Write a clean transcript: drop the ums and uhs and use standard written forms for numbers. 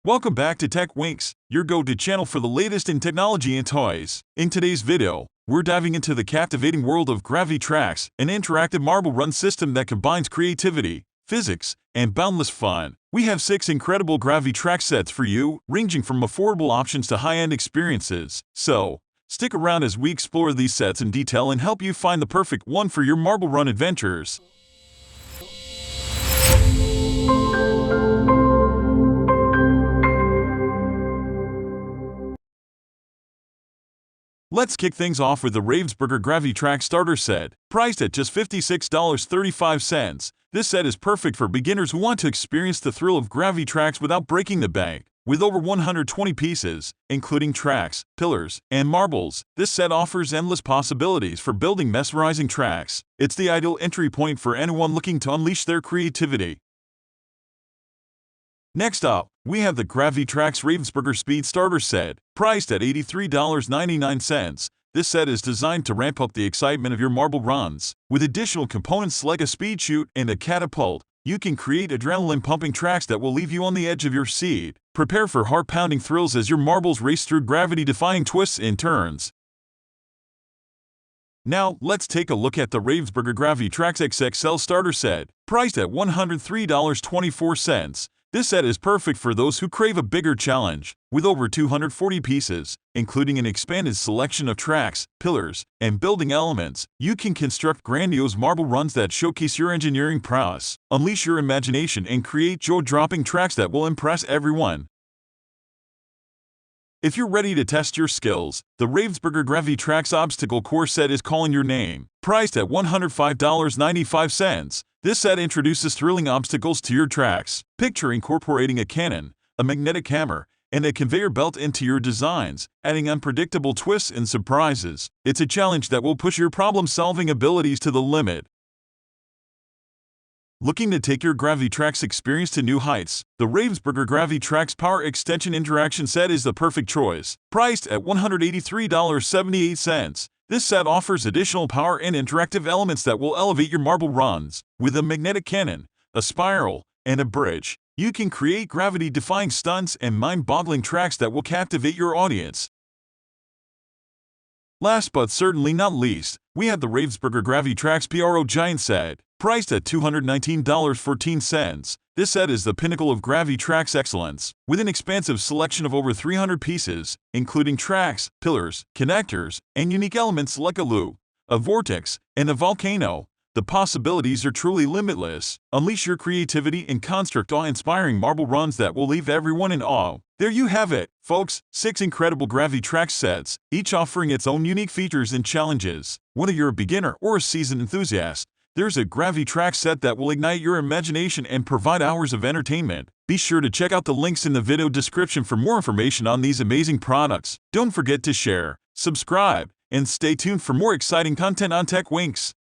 Welcome back to Tech Winks, your go-to channel for the latest in technology and toys. In today's video, we're diving into the captivating world of Gravitrax, an interactive marble run system that combines creativity, physics, and boundless fun. We have 6 incredible Gravitrax sets for you, ranging from affordable options to high-end experiences. So, stick around as we explore these sets in detail and help you find the perfect one for your marble run adventures. Let's kick things off with the Ravensburger Gravitrax starter set. Priced at just $56.35, this set is perfect for beginners who want to experience the thrill of Gravitrax without breaking the bank. With over 120 pieces, including tracks, pillars, and marbles, this set offers endless possibilities for building mesmerizing tracks. It's the ideal entry point for anyone looking to unleash their creativity. Next up, we have the Gravitrax Ravensburger Speed Starter Set. Priced at $83.99, this set is designed to ramp up the excitement of your marble runs. With additional components like a speed chute and a catapult, you can create adrenaline-pumping tracks that will leave you on the edge of your seat. Prepare for heart-pounding thrills as your marbles race through gravity-defying twists and turns. Now, let's take a look at the Ravensburger Gravitrax XXL Starter Set. Priced at $103.24, this set is perfect for those who crave a bigger challenge. With over 240 pieces, including an expanded selection of tracks, pillars, and building elements, you can construct grandiose marble runs that showcase your engineering prowess. Unleash your imagination and create jaw-dropping tracks that will impress everyone. If you're ready to test your skills, the Ravensburger Gravitrax Obstacle Course Set is calling your name. Priced at $105.95, this set introduces thrilling obstacles to your tracks. Picture incorporating a cannon, a magnetic hammer, and a conveyor belt into your designs, adding unpredictable twists and surprises. It's a challenge that will push your problem-solving abilities to the limit. Looking to take your Gravitrax experience to new heights? The Ravensburger Gravitrax Power Extension Interaction Set is the perfect choice. Priced at $183.78, this set offers additional power and interactive elements that will elevate your marble runs. With a magnetic cannon, a spiral, and a bridge, you can create gravity-defying stunts and mind-boggling tracks that will captivate your audience. Last but certainly not least, we have the Ravensburger Gravitrax PRO Giant Set. Priced at $219.14, this set is the pinnacle of Gravitrax excellence. With an expansive selection of over 300 pieces, including tracks, pillars, connectors, and unique elements like a loop, a vortex, and a volcano, the possibilities are truly limitless. Unleash your creativity and construct awe-inspiring marble runs that will leave everyone in awe. There you have it, folks, 6 incredible Gravitrax sets, each offering its own unique features and challenges. Whether you're a beginner or a seasoned enthusiast, there's a Gravitrax set that will ignite your imagination and provide hours of entertainment. Be sure to check out the links in the video description for more information on these amazing products. Don't forget to share, subscribe, and stay tuned for more exciting content on Tech Winks.